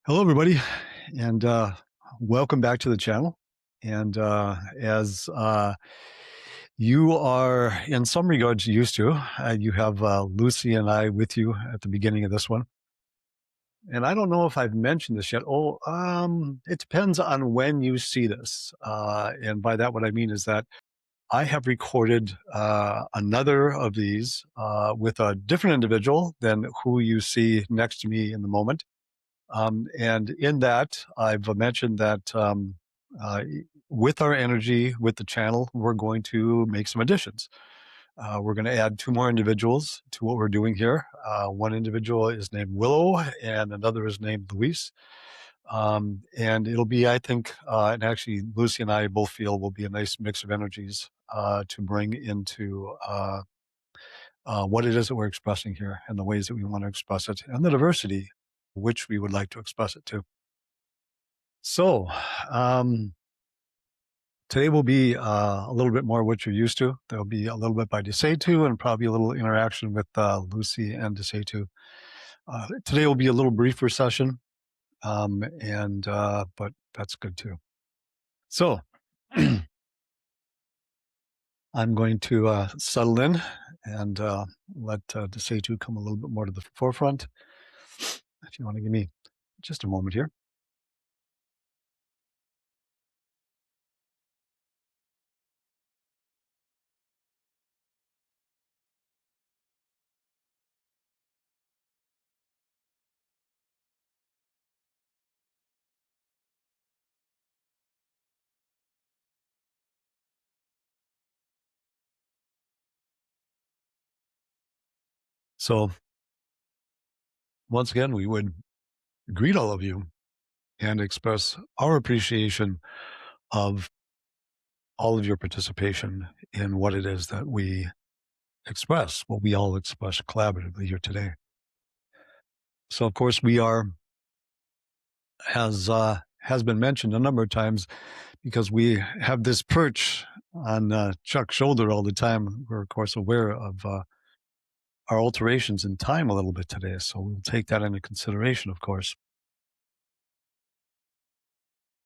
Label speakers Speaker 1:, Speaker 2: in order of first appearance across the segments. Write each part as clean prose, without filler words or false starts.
Speaker 1: Hello, everybody, and welcome back to the channel. And as you are, in some regards, used to, you have Lucy and I with you at the beginning of this one. And I don't know if I've mentioned this yet. It depends on when you see this. And by that, what I mean is that I have recorded another of these with a different individual than who you see next to me in the moment. And in that, I've mentioned that uh, with our energy, with the channel, we're going to make some additions. We're going to add two more individuals to what we're doing here. One individual is named Willow, and another is named Luis. And it'll be, I think, and actually, Lucy and I both feel will be a nice mix of energies to bring into what it is that we're expressing here and the ways that we want to express it and the diversity which we would like to express it to. So, um, today will be a little bit more what you're used to. There'll be a little bit by Desatu and probably a little interaction with Lucy and Desatu. Today will be a little briefer session, but that's good too. So, I'm going to settle in and let Desatu come a little bit more to the forefront. If you want to give me just a moment here. So, once again, we would greet all of you and express our appreciation of all of your participation in what it is that we express, what we all express collaboratively here today. So, of course, we are, as has been mentioned a number of times, because we have this perch on Chuck's shoulder all the time. We're, of course, aware of our alterations in time a little bit today. So, we'll take that into consideration, of course.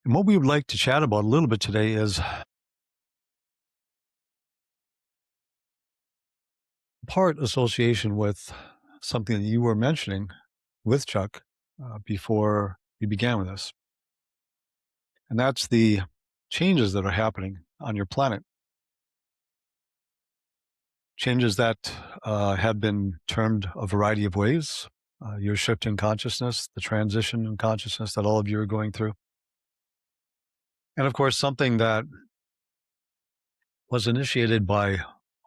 Speaker 1: And what we would like to chat about a little bit today is part association with something that you were mentioning with Chuck before we began with this. And that's the changes that are happening on your planet. Changes that have been termed a variety of ways. Your shift in consciousness, the transition in consciousness that all of you are going through. And of course, something that was initiated by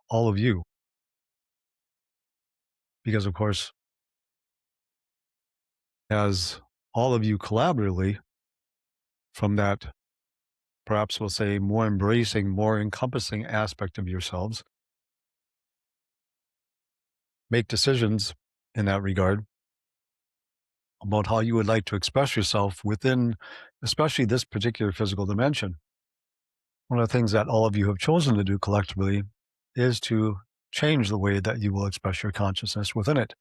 Speaker 1: all of you. Because, of course, as all of you collaboratively from that, perhaps we'll say, more embracing, more encompassing aspect of yourselves, make decisions in that regard about how you would like to express yourself within, especially this particular physical dimension. One of the things that all of you have chosen to do collectively is to change the way that you will express your consciousness within it.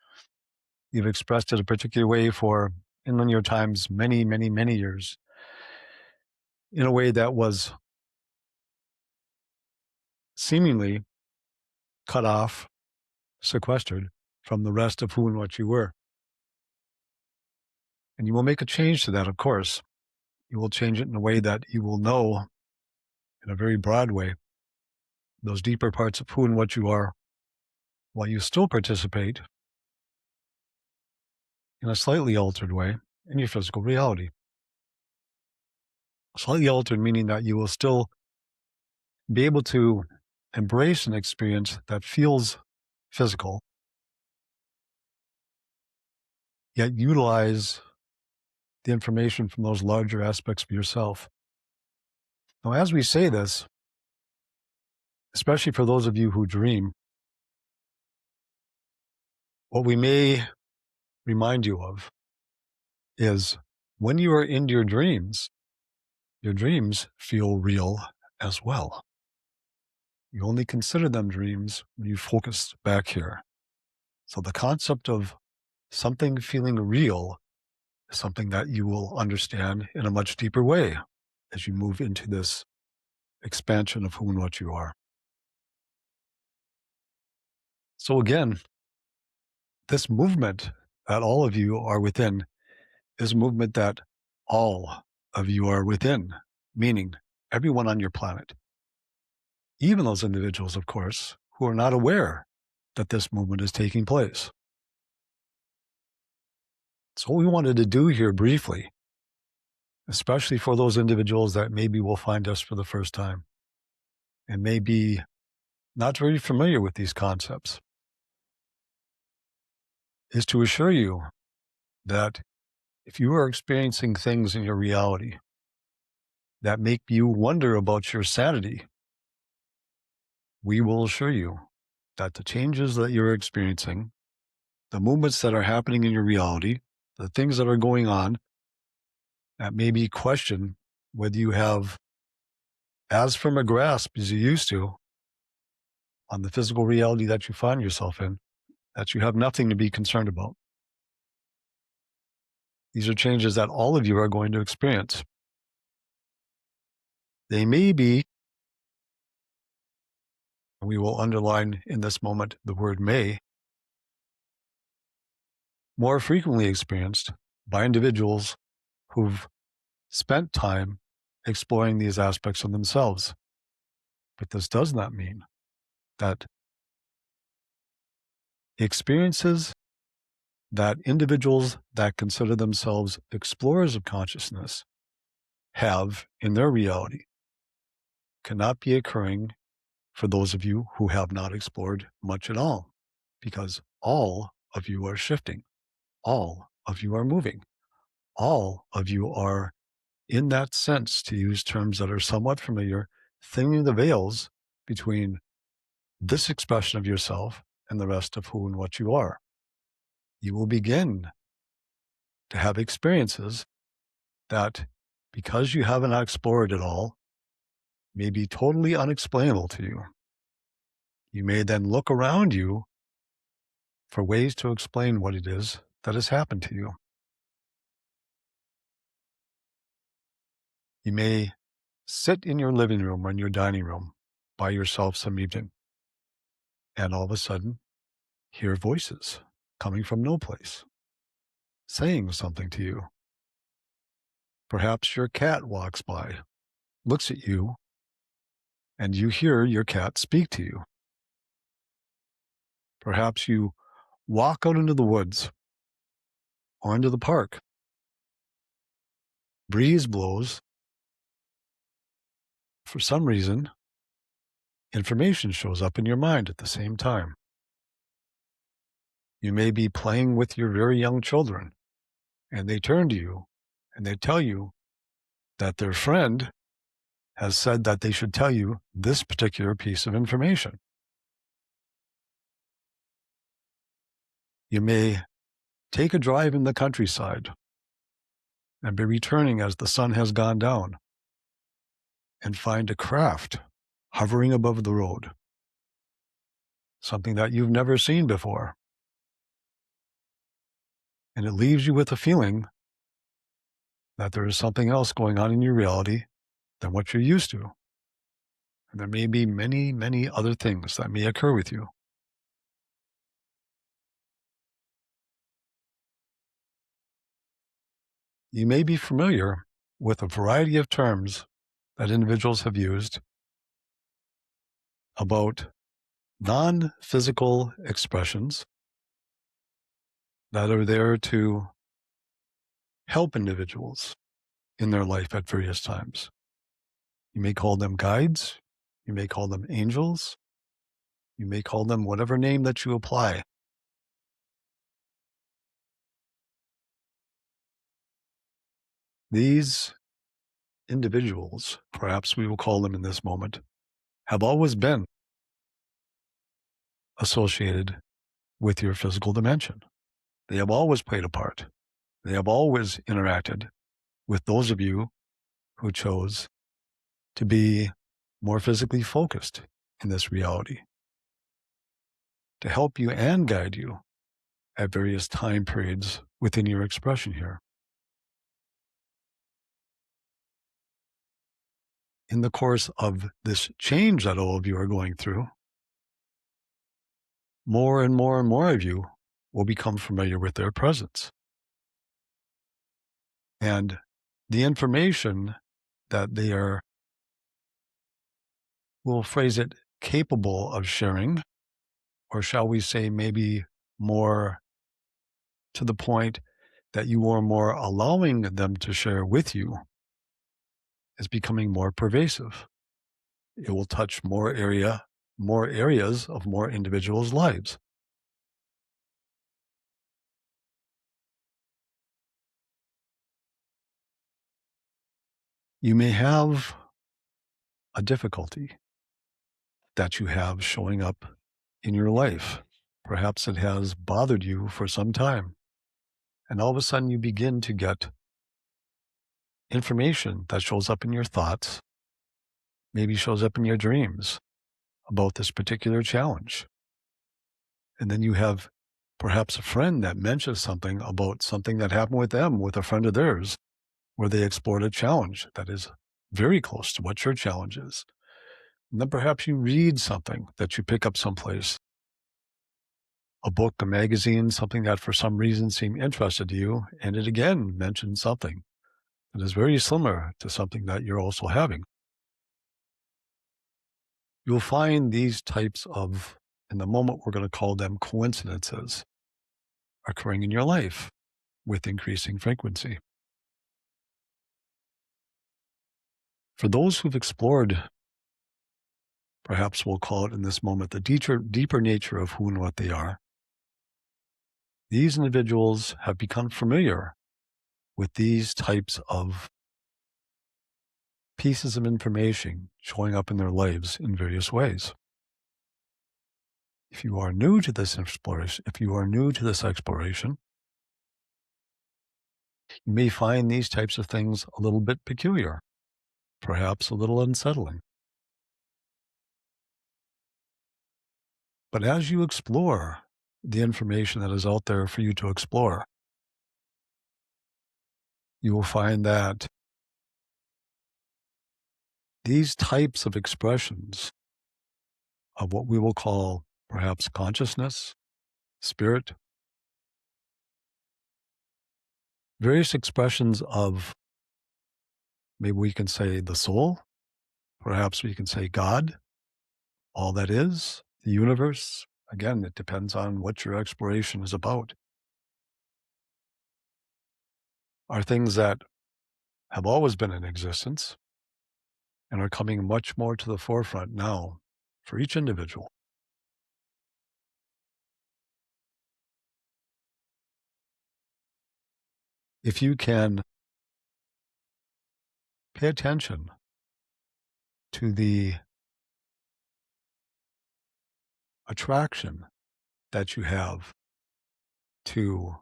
Speaker 1: You've expressed it a particular way for, in linear times, many, many, many years, in a way that was seemingly cut off, sequestered from the rest of who and what you were. And you will make a change to that, of course. You will change it in a way that you will know, in a very broad way, those deeper parts of who and what you are, while you still participate in a slightly altered way in your physical reality. Slightly altered meaning that you will still be able to embrace an experience that feels physical, yet utilize the information from those larger aspects of yourself. Now, as we say this, especially for those of you who dream, what we may remind you of is when you are in your dreams feel real as well. You only consider them dreams when you focus back here. So the concept of something feeling real is something that you will understand in a much deeper way as you move into this expansion of who and what you are. So again, this movement that all of you are within is a movement that all of you are within, meaning everyone on your planet, even those individuals, of course, who are not aware that this movement is taking place. So what we wanted to do here briefly, especially for those individuals that maybe will find us for the first time and may be not very familiar with these concepts, is to assure you that if you are experiencing things in your reality that make you wonder about your sanity, we will assure you that the changes that you're experiencing, the movements that are happening in your reality, the things that are going on that maybe question whether you have as firm a grasp as you used to on the physical reality that you find yourself in, that you have nothing to be concerned about. These are changes that all of you are going to experience. They may be, we will underline in this moment the word may, more frequently experienced by individuals who've spent time exploring these aspects of themselves. But this does not mean that experiences that individuals that consider themselves explorers of consciousness have in their reality cannot be occurring for those of you who have not explored much at all, because all of you are shifting, all of you are moving, all of you are, in that sense, to use terms that are somewhat familiar, thinning the veils between this expression of yourself and the rest of who and what you are. You will begin to have experiences that, because you haven't explored it all, may be totally unexplainable to you. You may then look around you for ways to explain what it is that has happened to you. You may sit in your living room or in your dining room by yourself some evening, and all of a sudden hear voices coming from no place, saying something to you. Perhaps your cat walks by, looks at you, and you hear your cat speak to you. Perhaps you walk out into the woods or into the park. Breeze blows. For some reason, information shows up in your mind at the same time. You may be playing with your very young children, and they turn to you and they tell you that their friend has said that they should tell you this particular piece of information. You may take a drive in the countryside and be returning as the sun has gone down and find a craft hovering above the road, something that you've never seen before. And it leaves you with a feeling that there is something else going on in your reality than what you're used to. And there may be many, many other things that may occur with you. You may be familiar with a variety of terms that individuals have used about non-physical expressions that are there to help individuals in their life at various times. You may call them guides, you may call them angels, you may call them whatever name that you apply. These individuals, perhaps we will call them in this moment, have always been associated with your physical dimension. They have always played a part. They have always interacted with those of you who chose to be more physically focused in this reality, to help you and guide you at various time periods within your expression here. in the course of this change that all of you are going through, more and more and more of you will become familiar with their presence. And the information that they are, we'll phrase it, capable of sharing, or shall we say maybe more to the point that you are more allowing them to share with you, is becoming more pervasive. It will touch more areas of more individuals' lives. You may have a difficulty that you have showing up in your life. Perhaps it has bothered you for some time. And all of a sudden you begin to get information that shows up in your thoughts, maybe shows up in your dreams about this particular challenge. And then you have perhaps a friend that mentions something about something that happened with them, with a friend of theirs, where they explored a challenge that is very close to what your challenge is. And then perhaps you read something that you pick up someplace, a book, a magazine, something that for some reason seemed interested to you, and it again mentions something that is very similar to something that you're also having. You'll find these types of, in the moment, we're going to call them coincidences, occurring in your life with increasing frequency. For those who've explored, perhaps we'll call it in this moment, the deeper nature of who and what they are, these individuals have become familiar with these types of pieces of information showing up in their lives in various ways. If you are new to this exploration, you may find these types of things a little bit peculiar, perhaps a little unsettling. But as you explore the information that is out there for you to explore, you will find that these types of expressions of what we will call perhaps consciousness, spirit, various expressions of, maybe we can say, the soul, perhaps we can say God, all that is, the universe. Again, it depends on what your exploration is about, are things that have always been in existence and are coming much more to the forefront now for each individual. If you can pay attention to the attraction that you have to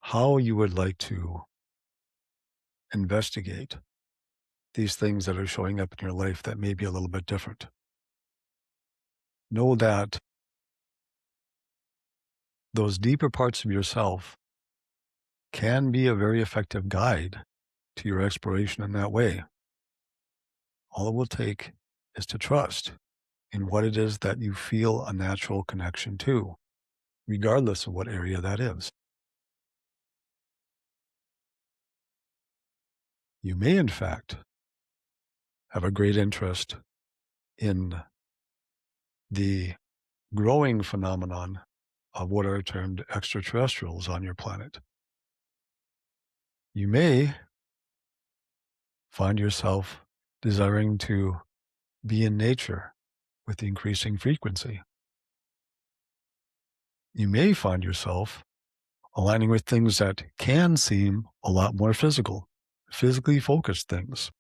Speaker 1: how you would like to investigate these things that are showing up in your life that may be a little bit different, know that those deeper parts of yourself can be a very effective guide to your exploration in that way. All it will take is to trust in what it is that you feel a natural connection to, regardless of what area that is. You may, in fact, have a great interest in the growing phenomenon of what are termed extraterrestrials on your planet. You may find yourself desiring to be in nature with increasing frequency. You may find yourself aligning with things that can seem a lot more physical, physically focused things,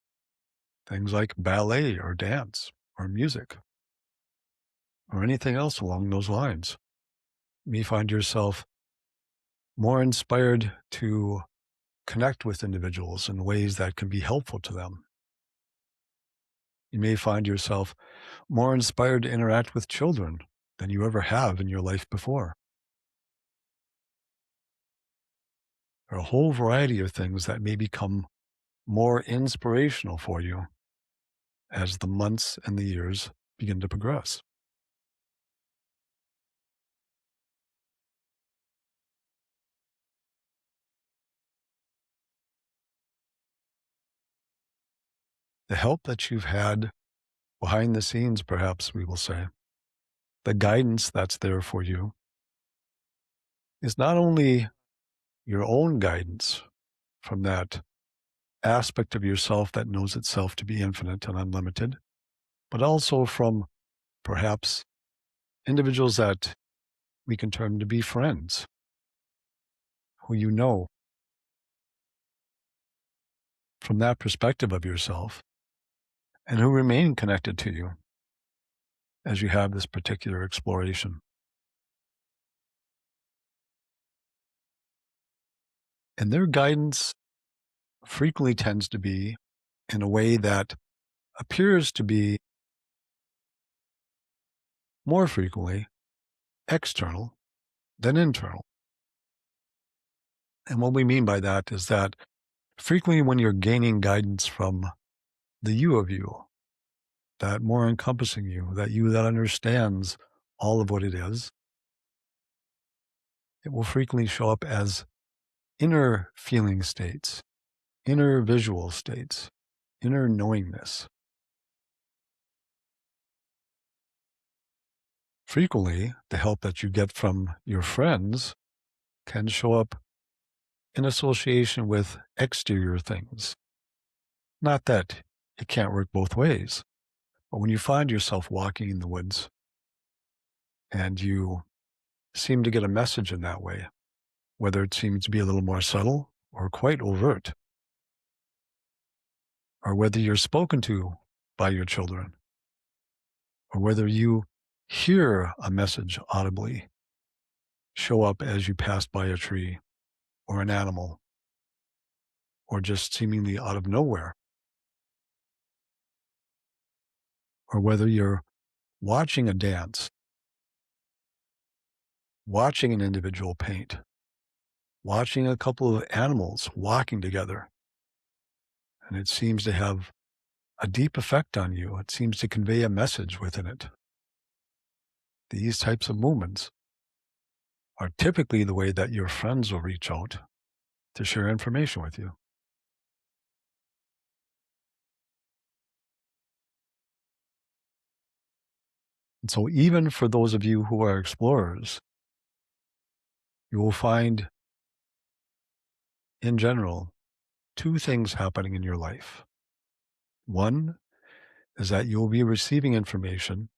Speaker 1: things like ballet or dance or music or anything else along those lines. You may find yourself more inspired to connect with individuals in ways that can be helpful to them. You may find yourself more inspired to interact with children than you ever have in your life before. There are a whole variety of things that may become more inspirational for you as the months and the years begin to progress. The help that you've had behind the scenes, perhaps we will say, the guidance that's there for you is not only your own guidance from that aspect of yourself that knows itself to be infinite and unlimited, but also from perhaps individuals that we can term to be friends, who you know from that perspective of yourself and who remain connected to you as you have this particular exploration. And their guidance frequently tends to be in a way that appears to be more frequently external than internal. And what we mean by that is that frequently when you're gaining guidance from the you of you, that more encompassing you, that you that understands all of what it is, it will frequently show up as inner feeling states, inner visual states, inner knowingness. Frequently, the help that you get from your friends can show up in association with exterior things. Not that it can't work both ways, but when you find yourself walking in the woods and you seem to get a message in that way, whether it seems to be a little more subtle or quite overt, or whether you're spoken to by your children, or whether you hear a message audibly show up as you pass by a tree or an animal, or just seemingly out of nowhere, or whether you're watching a dance, watching an individual paint, watching a couple of animals walking together, and it seems to have a deep effect on you. It seems to convey a message within it. These types of movements are typically the way that your friends will reach out to share information with you. And so, even for those of you who are explorers, you will find in general two things happening in your life. One is that you'll be receiving information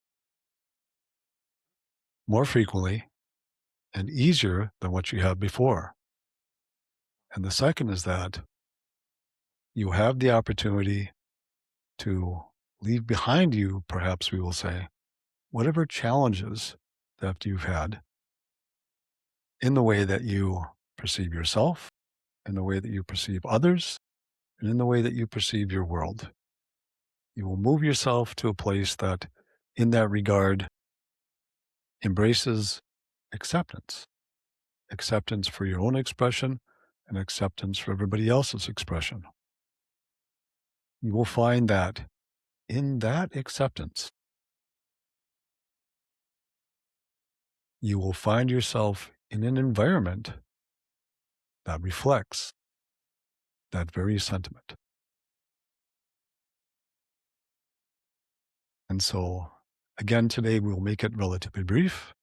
Speaker 1: more frequently and easier than what you have before. And the second is that you have the opportunity to leave behind you, perhaps we will say, whatever challenges that you've had in the way that you perceive yourself, in the way that you perceive others, and in the way that you perceive your world. You will move yourself to a place that, in that regard, embraces acceptance, acceptance for your own expression and acceptance for everybody else's expression. You will find that in that acceptance, you will find yourself in an environment that reflects that very sentiment. And so, again, today we'll make it relatively brief.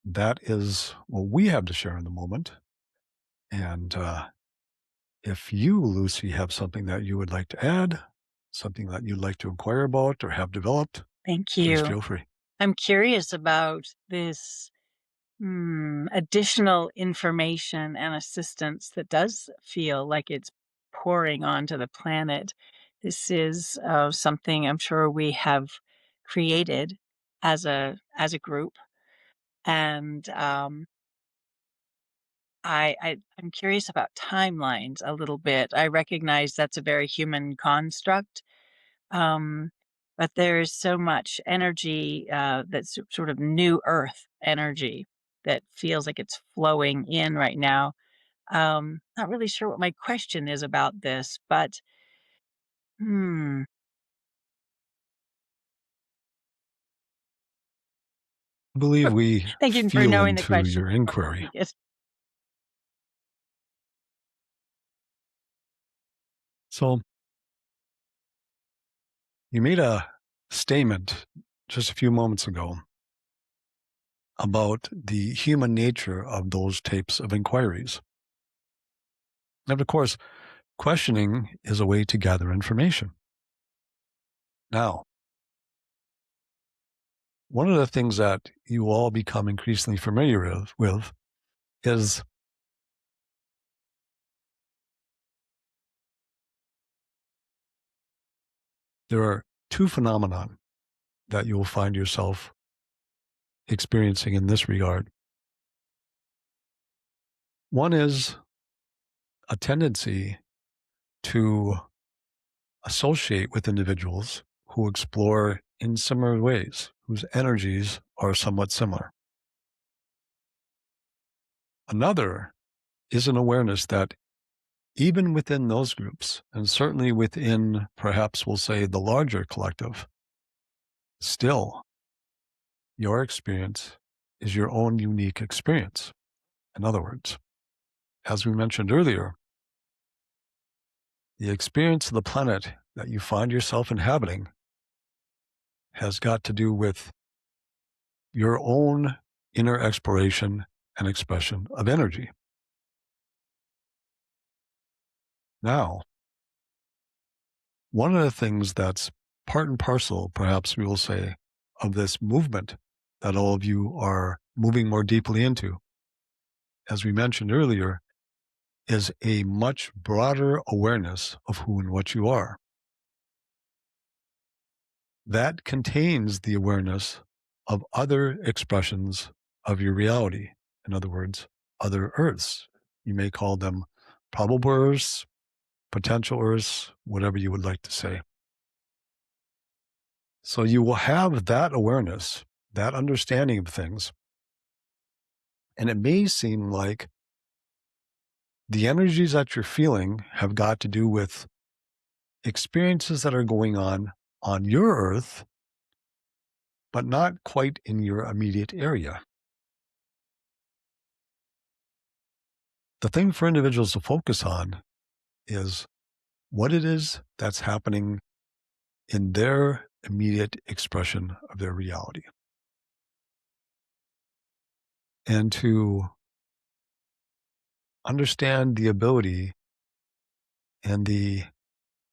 Speaker 1: That is what we have to share in the moment. And if you, Lucy, have something that you would like to add, something that you'd like to inquire about or have developed,
Speaker 2: Thank
Speaker 1: please
Speaker 2: you.
Speaker 1: feel free.
Speaker 2: I'm curious about this additional information and assistance that does feel like it's pouring onto the planet. This is something I'm sure we have created as a group, and I'm curious about timelines a little bit. I recognize that's a very human construct, um, but there's so much energy that's sort of new earth energy that feels like it's flowing in right now. Not really sure what my question is about this, but hmm.
Speaker 1: I believe we
Speaker 2: Thank you for
Speaker 1: feel
Speaker 2: knowing the
Speaker 1: into
Speaker 2: question
Speaker 1: your
Speaker 2: before I
Speaker 1: inquiry.
Speaker 2: speak it.
Speaker 1: So you made a statement just a few moments ago about the human nature of those types of inquiries. And of course, questioning is a way to gather information. Now, one of the things that you all become increasingly familiar with is there are two phenomenon that you will find yourself experiencing in this regard. One is a tendency to associate with individuals who explore in similar ways, whose energies are somewhat similar. Another is an awareness that even within those groups, and certainly within perhaps we'll say the larger collective, still your experience is your own unique experience. In other words, as we mentioned earlier, the experience of the planet that you find yourself inhabiting has got to do with your own inner exploration and expression of energy. Now, one of the things that's part and parcel, perhaps we will say, of this movement that all of you are moving more deeply into, as we mentioned earlier, is a much broader awareness of who and what you are. That contains the awareness of other expressions of your reality. In other words, other Earths. You may call them probable Earths, potential Earths, whatever you would like to say. So you will have that awareness, that understanding of things. And it may seem like the energies that you're feeling have got to do with experiences that are going on your Earth, but not quite in your immediate area. The thing for individuals to focus on is what it is that's happening in their immediate expression of their reality. And to understand the ability and the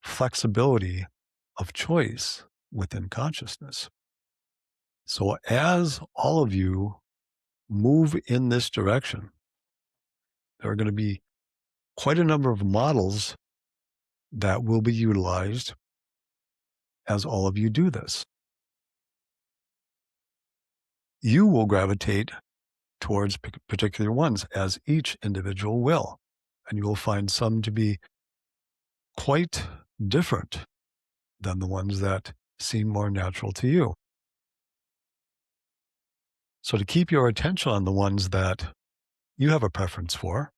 Speaker 1: flexibility of choice within consciousness. So, as all of you move in this direction, there are going to be quite a number of models that will be utilized as all of you do this. You will gravitate towards particular ones, as each individual will. And you will find some to be quite different than the ones that seem more natural to you. So to keep your attention on the ones that you have a preference for,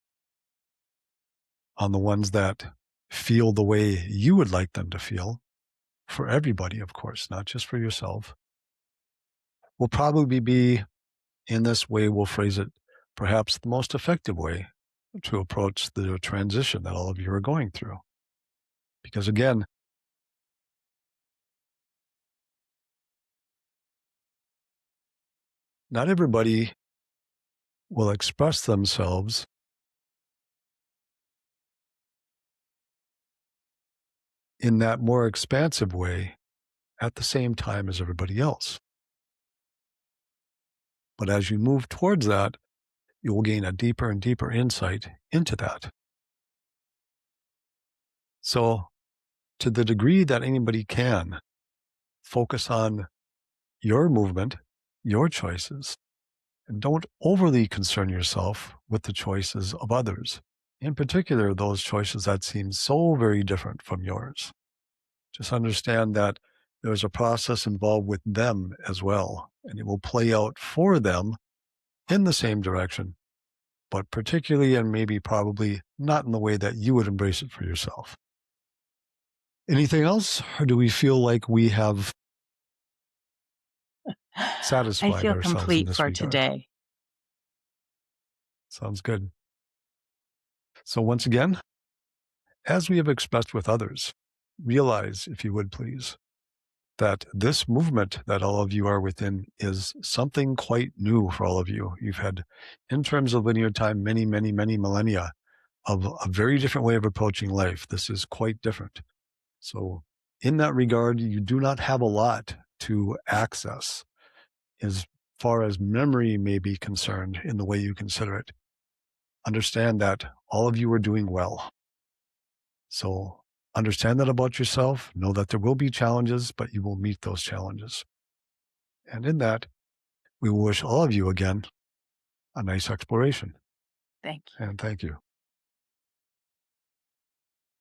Speaker 1: on the ones that feel the way you would like them to feel, for everybody, of course, not just for yourself, will probably be in this way, we'll phrase it, perhaps the most effective way to approach the transition that all of you are going through. Because again, not everybody will express themselves in that more expansive way at the same time as everybody else. But as you move towards that, you will gain a deeper and deeper insight into that. So, to the degree that anybody can, focus on your movement, your choices, and don't overly concern yourself with the choices of others, in particular, those choices that seem so very different from yours. Just understand that there's a process involved with them as well, and it will play out for them in the same direction, but particularly and maybe probably not in the way that you would embrace it for yourself. Anything else? Or do we feel like we have
Speaker 2: I
Speaker 1: satisfied
Speaker 2: feel
Speaker 1: ourselves in
Speaker 2: complete
Speaker 1: this
Speaker 2: for
Speaker 1: regard.
Speaker 2: today.
Speaker 1: Sounds good. So once again, as we have expressed with others, realize, if you would please, that this movement that all of you are within is something quite new for all of you. You've had, in terms of linear time, many, many, many millennia of a very different way of approaching life. This is quite different. So, in that regard, you do not have a lot to access as far as memory may be concerned in the way you consider it. Understand that all of you are doing well. So, understand that about yourself. Know that there will be challenges, but you will meet those challenges. And in that, we wish all of you again a nice exploration.
Speaker 2: Thank you.
Speaker 1: And thank you.